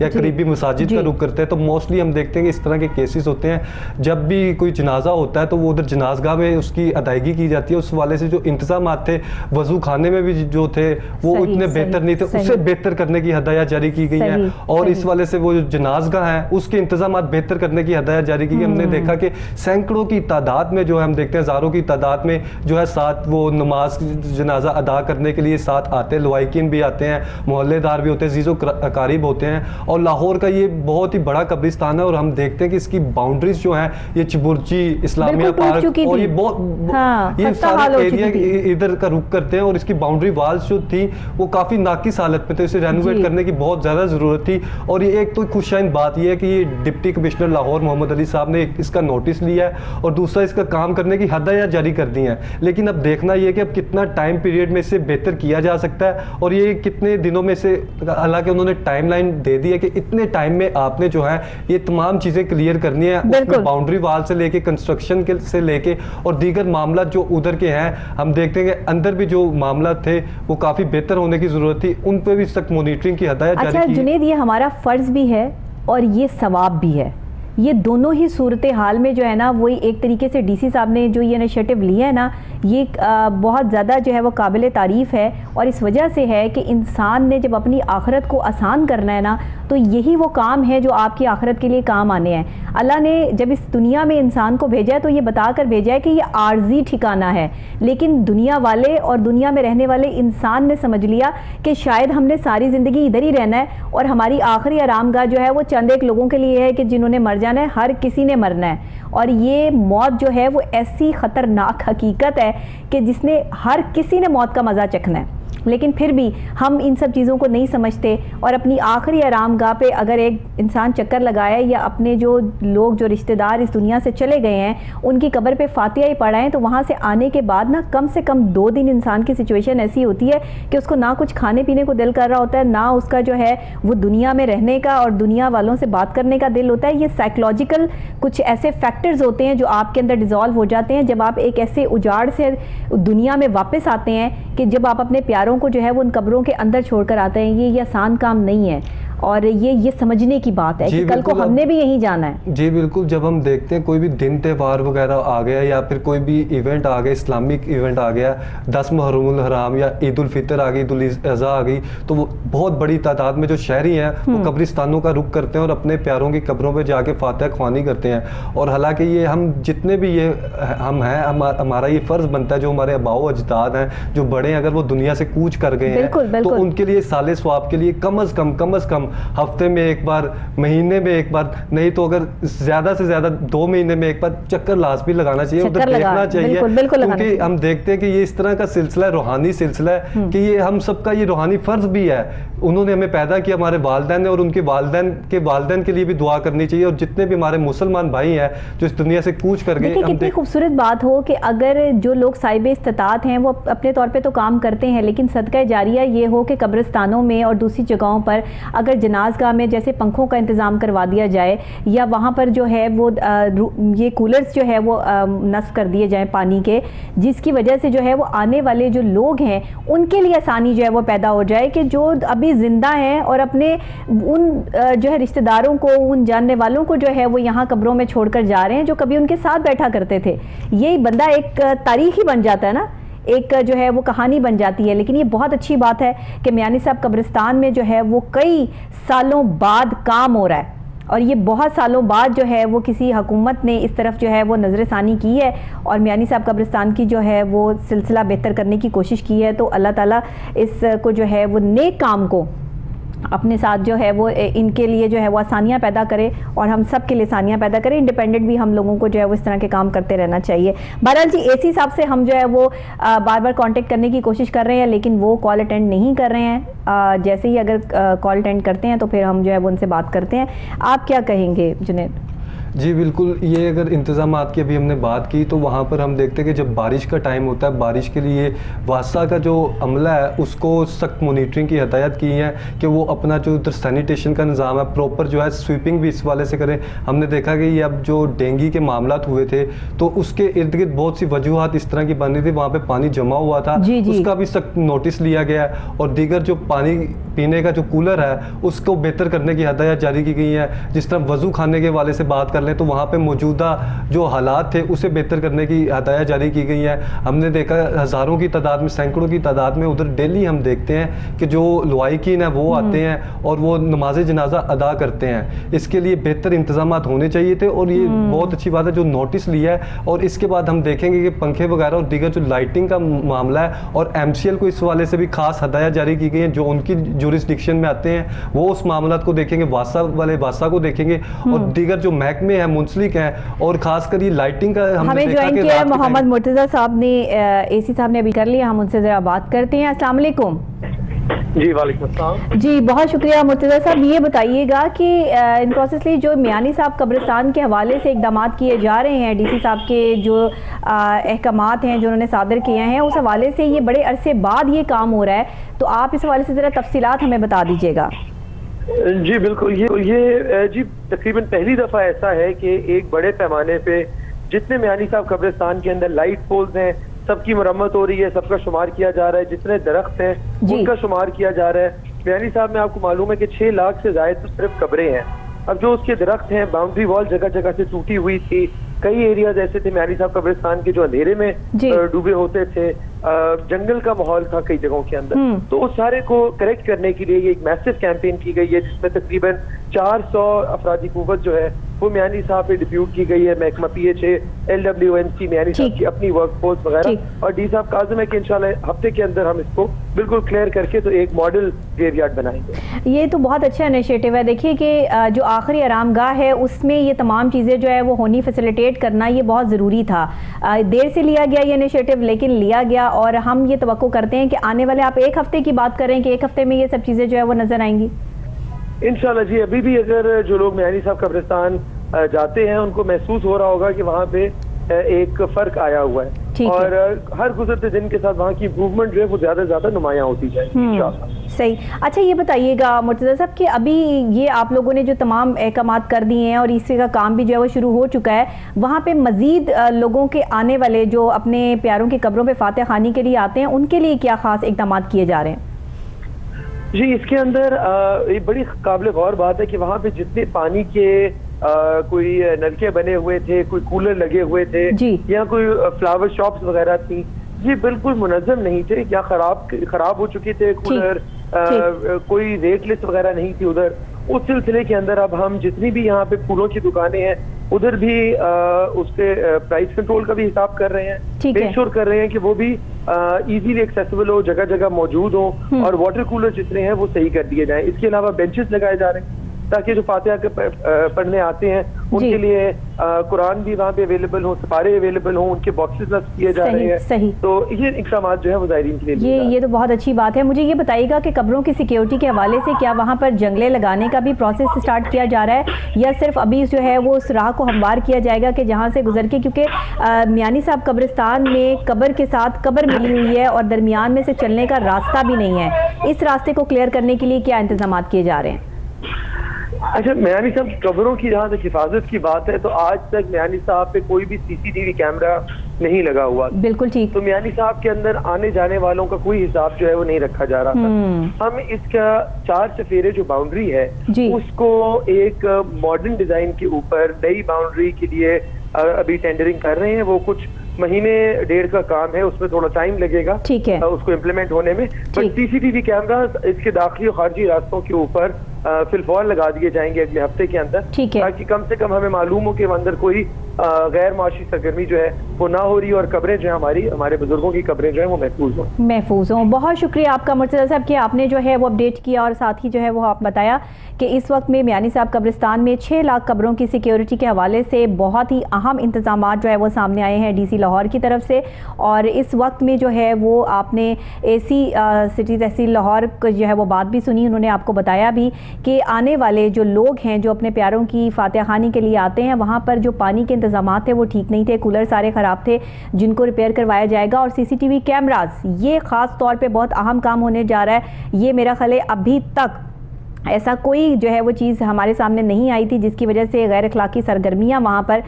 یا قریبی مساجد کا رخ کرتے ہیں, تو موسٹلی ہم دیکھتے ہیں کہ اس طرح کے کیسز ہوتے ہیں. جب بھی کوئی جنازہ ہوتا ہے تو وہ ادھر جنازگاہ میں اس کی ادائیگی کی جاتی ہے. اس والے سے جو انتظامات تھے وضو خانے میں بھی جو تھے وہ اتنے بہتر نہیں تھے, اسے بہتر کرنے کی ہدایات جاری کی گئی ہیں. اور اس والے سے وہ جو جنازگاہ ہے اس کے انتظامات بہتر کرنے کی ہدایات جاری کی گئی. ہم نے دیکھا کہ سینکڑوں کی تعداد میں جو ہے, ہم دیکھتے ہیں ہزاروں کی تعداد میں جو ہے ساتھ وہ نماز جنازہ ادا کرنے کے لیے ساتھ آتے ہیں. لوائقین بھی آتے ہیں, محلے دار بھی ہوتے ہیں, عزیز و اقارب ہوتے ہیں. اور لاہور کا یہ بہت ہی بڑا قبرستان ہے, اور ہم دیکھتے ہیں کہ اس کی باؤنڈریز جو ہیں یہ چبرجی, اسلامیہ پارک اور یہ بہت یہ سارے ایریا ادھر کا رخ کرتے ہیں. اور اس کی باؤنڈری والز جو تھی وہ کافی ناقص حالت میں تھے, اسے رینوویٹ کرنے کی بہت زیادہ ضرورت تھی. اور یہ ایک تو خوشائن بات یہ ہے کہ یہ ڈپٹی کمشنر لاہور محمد علی صاحب نے اس کا نوٹس لیا ہے, اور دوسرا اس کا کام کرنے کی ہدایات جاری کر دی ہیں. لیکن اب دیکھنا یہ کہ اب کتنا ٹائم پیریڈ میں اسے بہتر کیا جا سکتا ہے, اور یہ کتنے دنوں میں سے, حالانکہ انہوں نے ٹائم لائن دے دی ہے کہ اتنے ٹائم میں آپ نے جو ہے یہ تمام چیزیں کلیئر کرنی ہے. باؤنڈری وال سے لے کے کنسٹرکشن سے لے کے اور دیگر معاملات جو ادھر کے ہیں, ہم دیکھتے ہیں کہ اندر بھی جو معاملات تھے وہ کافی بہتر ہونے کی ضرورت تھی, ان پہ بھی سخت مانیٹرنگ کی ہدایت جاری کی. جنید, یہ ہمارا فرض بھی ہے اور یہ ثواب بھی ہے. یہ دونوں ہی صورتحال میں جو ہے نا, وہی ایک طریقے سے ڈی سی صاحب نے جو یہ انیشیٹو لیا ہے نا, یہ بہت زیادہ جو ہے وہ قابل تعریف ہے. اور اس وجہ سے ہے کہ انسان نے جب اپنی آخرت کو آسان کرنا ہے نا, تو یہی وہ کام ہے جو آپ کی آخرت کے لیے کام آنے ہیں. اللہ نے جب اس دنیا میں انسان کو بھیجا ہے تو یہ بتا کر بھیجا ہے کہ یہ عارضی ٹھکانہ ہے, لیکن دنیا والے اور دنیا میں رہنے والے انسان نے سمجھ لیا کہ شاید ہم نے ساری زندگی ادھر ہی رہنا ہے, اور ہماری آخری آرام گاہ جو ہے وہ چند ایک لوگوں کے لیے ہے کہ جنہوں نے مر جانا ہے. ہر کسی نے مرنا ہے, اور یہ موت جو ہے وہ ایسی خطرناک حقیقت ہے کہ جس نے ہر کسی نے موت کا مزہ چکھنا ہے. لیکن پھر بھی ہم ان سب چیزوں کو نہیں سمجھتے, اور اپنی آخری آرام گاہ پہ اگر ایک انسان چکر لگائے یا اپنے جو لوگ جو رشتہ دار اس دنیا سے چلے گئے ہیں ان کی قبر پہ فاتحہ ہی پڑھائیں, تو وہاں سے آنے کے بعد نا کم سے کم 2 دن انسان کی سچویشن ایسی ہوتی ہے کہ اس کو نہ کچھ کھانے پینے کو دل کر رہا ہوتا ہے, نہ اس کا جو ہے وہ دنیا میں رہنے کا اور دنیا والوں سے بات کرنے کا دل ہوتا ہے. یہ سائیکولوجیکل کچھ ایسے فیکٹرز ہوتے ہیں جو آپ کے اندر ڈیزالو ہو جاتے ہیں جب آپ ایک ایسے اجاڑ سے دنیا میں واپس آتے ہیں کہ جب آپ اپنے پیاروں کو جو ہے وہ ان قبروں کے اندر چھوڑ کر آتے ہیں. یہ آسان کام نہیں ہے, اور یہ سمجھنے کی بات ہے کہ کل کو ہم نے بھی یہیں جانا ہے. جی بالکل, جب ہم دیکھتے ہیں کوئی بھی دن تہوار وغیرہ آ گیا یا پھر کوئی بھی ایونٹ آ گیا, اسلامک ایونٹ آ گیا, 10 محرم الحرام یا عید الفطر آ گئی, عید الاضحیٰ آ گئی, تو وہ بہت بڑی تعداد میں جو شہری ہیں وہ قبرستانوں کا رخ کرتے ہیں اور اپنے پیاروں کی قبروں پہ جا کے فاتحہ خوانی کرتے ہیں. اور حالانکہ یہ ہم جتنے بھی یہ ہم ہیں, ہمارا یہ فرض بنتا ہے, جو ہمارے آباء و اجداد ہیں جو بڑے ہیں, اگر وہ دنیا سے کوچ کر گئے ہیں تو ان کے لیے سال ثواب کے لیے کم از کم ہفتے میں ایک بار, مہینے میں ایک بار, نہیں تو اگر زیادہ سے زیادہ 2 مہینے میں ایک بار چکر لازمی لگانا چاہیے, ادھر دیکھنا چاہیے. کیونکہ ہم دیکھتے ہیں کہ یہ اس طرح کا سلسلہ ہے, روحانی سلسلہ ہے, کہ یہ ہم سب کا یہ روحانی فرض بھی ہے. انہوں نے ہمیں پیدا کیا, ہمارے والدین نے, اور ان کے والدین کے لیے بھی دعا کرنی چاہیے. اور جتنے بھی ہمارے مسلمان بھائی ہیں جو اس دنیا سے کوچ کر گئے, کتنی خوبصورت بات ہو کہ اگر جو لوگ صاحب استطاعت ہیں وہ اپنے طور پہ تو کام کرتے ہیں, لیکن صدقہ جاریہ یہ ہو کہ قبرستانوں میں اور دوسری جگہوں پر اگر جنازگاہ میں جیسے پنکھوں کا انتظام کروا دیا جائے, یا وہاں پر جو ہے وہ یہ کولرز جو ہے وہ نصب کر دیے جائیں پانی کے, جس کی وجہ سے جو ہے وہ آنے والے جو لوگ ہیں ان کے لیے آسانی جو ہے وہ پیدا ہو جائے, کہ جو ابھی زندہ ہیں اور اپنے ان جو ہے رشتہ داروں کو, ان جاننے والوں کو جو ہے وہ یہاں قبروں میں چھوڑ کر جا رہے ہیں جو کبھی ان کے ساتھ بیٹھا کرتے تھے. یہ بندہ ایک تاریخ ہی بن جاتا ہے نا, ایک جو ہے وہ کہانی بن جاتی ہے. لیکن یہ بہت اچھی بات ہے کہ میانی صاحب قبرستان میں جو ہے وہ کئی سالوں بعد کام ہو رہا ہے, اور یہ بہت سالوں بعد جو ہے وہ کسی حکومت نے اس طرف جو ہے وہ نظر ثانی کی ہے اور میانی صاحب قبرستان کی جو ہے وہ سلسلہ بہتر کرنے کی کوشش کی ہے. تو اللہ تعالیٰ اس کو جو ہے وہ نیک کام کو اپنے ساتھ جو ہے وہ ان کے لیے جو ہے وہ آسانیاں پیدا کرے, اور ہم سب کے لیے آسانیاں پیدا کرے. انڈیپینڈنٹ بھی ہم لوگوں کو جو ہے وہ اس طرح کے کام کرتے رہنا چاہیے. بہرحال جی, اے سی صاحب سے ہم جو ہے وہ بار بار کانٹیکٹ کرنے کی کوشش کر رہے ہیں, لیکن وہ کال اٹینڈ نہیں کر رہے ہیں. جیسے ہی اگر کال اٹینڈ کرتے ہیں تو پھر ہم جو ہے وہ ان سے بات کرتے ہیں. آپ کیا کہیں گے جنید؟ جی بالکل، یہ اگر انتظامات کی ابھی ہم نے بات کی تو وہاں پر ہم دیکھتے ہیں کہ جب بارش کا ٹائم ہوتا ہے، بارش کے لیے واسطہ کا جو عملہ ہے اس کو سخت مانیٹرنگ کی ہدایت کی ہے کہ وہ اپنا جو ادھر سینیٹیشن کا نظام ہے پراپر جو ہے سویپنگ بھی اس والے سے کریں. ہم نے دیکھا کہ یہ اب جو ڈینگی کے معاملات ہوئے تھے تو اس کے ارد گرد بہت سی وجوہات اس طرح کی بن رہی تھی، وہاں پہ پانی جمع ہوا تھا، اس کا بھی سخت نوٹس لیا گیا ہے، اور دیگر جو پانی پینے کا جو کولر ہے اس کو بہتر کرنے کی ہدایت جاری کی گئی ہے. جس طرح وضو خانے کے والے سے بات کر لیں تو وہاں پہ موجودہ جو حالات تھے اسے بہتر کرنے کی ہدایت جاری کی گئی ہے. ہم نے دیکھا ہزاروں کی تعداد میں، سینکڑوں کی تعداد میں ادھر ڈیلی ہم دیکھتے ہیں کہ جو لوائقین ہیں وہ آتے ہیں اور وہ نماز جنازہ ادا کرتے ہیں. اس کے لیے بہتر انتظامات ہونے چاہیے تھے اور یہ بہت اچھی بات ہے جو نوٹس لیا ہے. اور اس کے بعد ہم دیکھیں گے کہ پنکھے وغیرہ اور دیگر جو لائٹنگ کا معاملہ ہے اور MCL کو اس والے سے بھی خاص ہدایت جاری کی گئی ہیں جو ان کی جورسڈکشن میں آتے ہیں، وہ اس معاملات کو دیکھیں گے، واسطہ والے واسطہ کو دیکھیں گے، اور دیگر جو محکمے ہیں منسلک ہیں، اور خاص کر یہ لائٹنگ کا ہم نے دیکھا کہ محمد مرتضیٰ صاحب نے AC صاحب نے ابھی کر لیا، ہم ان سے ذرا بات کرتے ہیں. السلام علیکم. جی وعلیکم السلام. جی بہت شکریہ مرتضیٰ صاحب. یہ بتائیے گا کہ ان پروسیسلی جو میانی صاحب قبرستان کے حوالے سے اقدامات کیے جا رہے ہیں، DC صاحب کے جو احکامات ہیں جو انہوں نے صادر کیے ہیں، اس حوالے سے یہ بڑے عرصے بعد یہ کام ہو رہا ہے، تو آپ اس حوالے سے ذرا تفصیلات ہمیں بتا دیجیے گا. جی بالکل، یہ جی تقریباً پہلی دفعہ ایسا ہے کہ ایک بڑے پیمانے پہ جتنے میانی صاحب قبرستان کے اندر لائٹ پولز ہیں سب کی مرمت ہو رہی ہے، سب کا شمار کیا جا رہا ہے، جتنے درخت ہیں ان کا شمار کیا جا رہا ہے. میانی صاحب میں آپ کو معلوم ہے کہ 6 لاکھ سے زائد تو صرف قبریں ہیں. اب جو اس کے درخت ہیں، باؤنڈری وال جگہ جگہ سے ٹوٹی ہوئی تھی، کئی ایریاز ایسے تھے میانی صاحب قبرستان کے جو اندھیرے میں ڈوبے ہوتے تھے، جنگل کا ماحول تھا کئی جگہوں کے اندر، تو اس سارے کو کریکٹ کرنے کے لیے یہ ایک میسو کیمپین کی گئی ہے جس میں تقریباً 400 افرادی قوت جو ہے وہ میانی صاحب پہ ڈپیوٹ کی گئی ہے. محکمہ PHA، LWNC میانی صاحب کی اپنی ورک فورس وغیرہ، اور ڈی صاحب کا عزم ہے کہ انشاءاللہ ہفتے کے اندر ہم اس کو بالکل کلیئر کر کے تو ایک ماڈل گریو یارڈ بنائیں گے. یہ تو بہت اچھا انیشیٹو ہے. دیکھیے کہ جو آخری آرام گاہ ہے اس میں یہ تمام چیزیں جو ہے وہ ہونی فیسیلیٹیٹ کرنا یہ بہت ضروری تھا. دیر سے لیا گیا یہ انیشیٹو لیکن لیا گیا، اور ہم یہ توقع کرتے ہیں کہ آنے والے آپ ایک ہفتے کی بات کریں کہ ایک ہفتے میں یہ سب چیزیں جو ہے وہ نظر آئیں گی انشاءاللہ. جی ابھی بھی اگر جو لوگ میانی صاحب قبرستان جاتے ہیں ان کو محسوس ہو رہا ہوگا کہ وہاں پہ ایک فرق آیا ہوا ہے، اور ہر گزرتے دن کے ساتھ وہاں کی امپروومنٹ جو ہے وہ زیادہ سے زیادہ نمایاں ہوتی جائے گی. صحیح. اچھا یہ بتائیے گا مرتضیٰ صاحب کہ ابھی یہ آپ لوگوں نے جو تمام احکامات کر دیے ہیں اور اس کا کام بھی جو ہے وہ شروع ہو چکا ہے، وہاں پہ مزید لوگوں کے آنے والے جو اپنے پیاروں کی قبروں پہ فاتح خوانی کے لیے آتے ہیں ان کے لیے کیا خاص اقدامات کیے جا رہے ہیں؟ جی اس کے اندر یہ بڑی قابل غور بات ہے کہ وہاں پہ جتنے پانی کے کوئی نلکے بنے ہوئے تھے، کوئی کولر لگے ہوئے تھے، یا کوئی فلاور شاپس وغیرہ تھی، یہ بالکل منظم نہیں تھے، یا خراب ہو چکے تھے کولر، کوئی ریٹ لسٹ وغیرہ نہیں تھی ادھر. اس سلسلے کے اندر اب ہم جتنی بھی یہاں پہ پھولوں کی دکانیں ہیں ادھر بھی اس کے پرائس کنٹرول کا بھی حساب کر رہے ہیں، میک شور کر رہے ہیں کہ وہ بھی ایزیلی ایکسیسیبل ہو، جگہ جگہ موجود ہوں، اور واٹر کولر جتنے ہیں وہ صحیح کر دیے جائیں. اس کے علاوہ بینچز لگائے جا رہے ہیں تاکہ جو فاتحہ کے پڑھنے آتے ہیں ان کے لیے قرآن بھی وہاں پہ اویلیبل ہوں، سپارے اویلیبل ہوں، ان کے باکسز نصب کیے جا رہے ہیں. تو یہ اقدامات جو ہے وہ زائرین کے لیے یہ تو بہت اچھی بات ہے. مجھے یہ بتائیے گا کہ قبروں کی سیکیورٹی کے حوالے سے کیا وہاں پر جنگلے لگانے کا بھی پروسیس سٹارٹ کیا جا رہا ہے، یا صرف ابھی جو ہے وہ اس راہ کو ہموار کیا جائے گا کہ جہاں سے گزر کے، کیونکہ میانی صاحب قبرستان میں قبر کے ساتھ قبر ملی ہوئی ہے اور درمیان میں سے چلنے کا راستہ بھی نہیں ہے، اس راستے کو کلیئر کرنے کے لیے کیا انتظامات کیے جا رہے ہیں؟ اچھا میانی صاحب قبروں کی جہاں تک حفاظت کی بات ہے تو آج تک میانی صاحب پہ کوئی بھی CCTV کیمرہ نہیں لگا ہوا. بالکل ٹھیک. تو میانی صاحب کے اندر آنے جانے والوں کا کوئی حساب جو ہے وہ نہیں رکھا جا رہا تھا. ہم اس کا 4 چفیرے جو باؤنڈری ہے اس کو ایک ماڈرن ڈیزائن کے اوپر نئی باؤنڈری کے لیے ابھی ٹینڈرنگ کر رہے ہیں. وہ کچھ مہینے 1.5 کا کام ہے، اس میں تھوڑا ٹائم لگے گا اس کو امپلیمنٹ ہونے میں. بٹ CCTV کیمرہ اس کے داخلی اور خارجی راستوں کے اوپر فی الفور لگا دیے جائیں گے اگلے ہفتے کے اندر، تاکہ کم سے کم ہمیں معلوم ہو کہ اندر کوئی غیر معاشی سرگرمی جو ہے وہ نہ ہو رہی اور قبریں جو ہیں ہمارے بزرگوں کی قبریں جو ہیں وہ محفوظ ہوں. بہت شکریہ آپ کا مرتضیٰ صاحب کہ آپ نے جو ہے وہ اپڈیٹ کیا اور ساتھ ہی جو ہے وہ آپ بتایا کہ اس وقت میں میانی صاحب قبرستان میں 6 لاکھ قبروں کی سیکیورٹی کے حوالے سے بہت ہی اہم انتظامات جو ہے وہ سامنے آئے ہیں DC لاہور کی طرف سے. اور اس وقت میں جو ہے وہ آپ نے AC سٹی تحصیل لاہور کو جو ہے وہ بات بھی سنی. انہوں نے آپ کو بتایا بھی کہ آنے والے جو لوگ ہیں جو اپنے پیاروں کی فاتحہ خوانی کے لیے آتے ہیں وہاں پر جو پانی کے انتظامات تھے وہ ٹھیک نہیں تھے, کولر سارے خراب تھے جن کو ریپیئر کروایا جائے گا. اور CCTV کیمراز یہ خاص طور پہ بہت اہم کام ہونے جا رہا ہے. یہ میرا خیال ہے ابھی تک ایسا کوئی جو ہے وہ چیز ہمارے سامنے نہیں آئی تھی جس کی وجہ سے غیر اخلاقی سرگرمیاں وہاں پر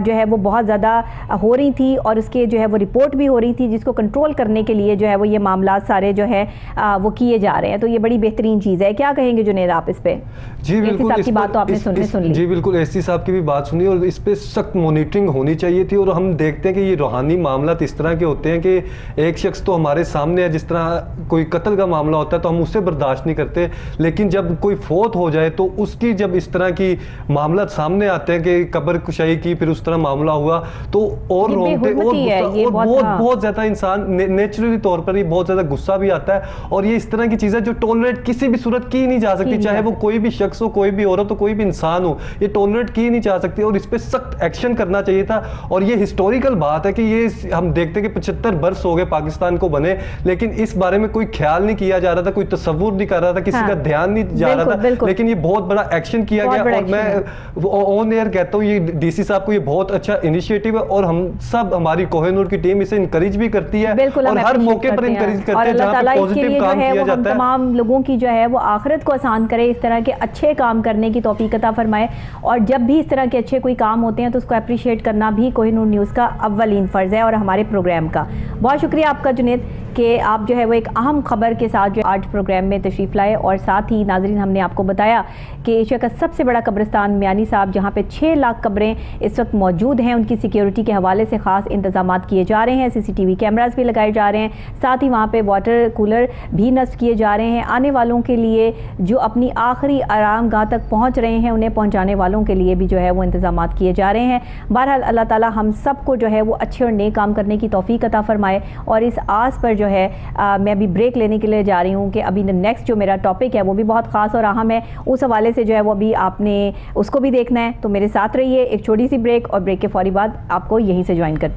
جو ہے وہ بہت زیادہ ہو رہی تھی اور اس کے جو ہے وہ رپورٹ بھی ہو رہی تھی, جس کو کنٹرول کرنے کے لیے جو ہے وہ یہ معاملات سارے جو ہے وہ کیے جا رہے ہیں. تو یہ بڑی بہترین چیز ہے. کیا کہیں گے جنید آپ اس پہ؟ جی بالکل, صاحب کی بات تو آپ نے سن لی. جی بالکل, AC صاحب کی بھی بات سنی اور اس پہ سخت مانیٹرنگ ہونی چاہیے تھی. اور ہم دیکھتے ہیں کہ یہ روحانی معاملات اس طرح کے ہوتے ہیں کہ ایک شخص تو ہمارے سامنے ہے, جس طرح کوئی قتل کا معاملہ ہوتا ہے تو ہم اسے برداشت نہیں کرتے, لیکن جب کوئی فوت ہو جائے تو اس کی جب اس طرح کی معاملات سامنے آتے ہیں کہ قبر کشائی کی پھر اس طرح معاملہ ہوا تو اور روتے اور بہت زیادہ انسان نیچرلی طور پر یہ بہت زیادہ غصہ بھی آتا ہے. اور یہ اس طرح کی چیزیں جو ٹولریٹ کسی بھی صورت کی نہیں جا سکتی, چاہے وہ کوئی بھی شخص ہو, کوئی بھی عورت ہو, کوئی بھی انسان ہو, یہ ٹولریٹ کی نہیں جا سکتی اور اس پہ سخت ایکشن کرنا چاہیے تھا. اور یہ ہسٹوریکل بات ہے کہ یہ ہم دیکھتے ہیں کہ 75 برس ہو گئے پاکستان کو بنے, لیکن اس بارے میں کوئی خیال نہیں کیا جا رہا تھا, کوئی تصور نہیں کر رہا تھا, کسی کا دھیان نہیں جا رہا تھا, لیکن یہ بہت بڑا ایکشن کیا گیا. اور میں آن ایئر کہتا ہوں یہ DC صاحب کو یہ بہت اچھا انیشیٹو ہے اور ہم سب ہماری کوہ نور کی ٹیم اسے انکریج بھی کرتی ہے اور ہر موقع پر انکریج کرتے ہیں جہاں پہ پوزیٹیو کام کیا جاتا ہے. تمام لوگوں کی جو ہے وہ آخرت کو آسان کرے, اس طرح کے اچھے کام کرنے کی توفیق عطا فرمائے. اور جب بھی اس طرح کے اچھے کوئی کام ہوتے ہیں تو اس کو اپریشیٹ کرنا بھی کوہ نور نیوز کا اولین فرض ہے اور ہمارے پروگرام کا. بہت شکریہ آپ کا جنید کہ آپ جو ہے وہ ایک اہم خبر کے ساتھ جو آج پروگرام میں تشریف لائے. اور ساتھ ہی ناظرین ہم نے آپ کو بتایا کہ ایشیا کا سب سے بڑا قبرستان میانی صاحب جہاں پہ 6 لاکھ قبریں اس وقت موجود ہیں, ان کی سیکیورٹی کے حوالے سے خاص انتظامات کیے جا رہے ہیں, CCTV کیمراز بھی لگائے جا رہے ہیں, ساتھ ہی وہاں پہ واٹر کولر بھی نصب کیے جا رہے ہیں. آنے والوں کے لیے جو اپنی آخری آرام گاہ تک پہنچ رہے ہیں انہیں پہنچانے والوں کے لیے بھی جو ہے وہ انتظامات کیے جا رہے ہیں. بہرحال اللہ تعالیٰ ہم سب کو جو ہے وہ اچھے اور نیک کام کرنے کی توفیق عطا فرمائے. اور اس آس پر جو ہے میں ابھی بریک لینے کے لیے جا رہی ہوں کہ ابھی نیکسٹ جو میرا ٹاپک ہے وہ بھی بہت خاص اور اہم ہے, اس حوالے سے جو ہے وہ ابھی آپ نے اس کو بھی دیکھنا ہے. تو میرے ساتھ رہیے, ایک چھوٹی سی بریک اور بریک کے فوری بعد آپ کو یہیں سے جوائن کرتے ہیں.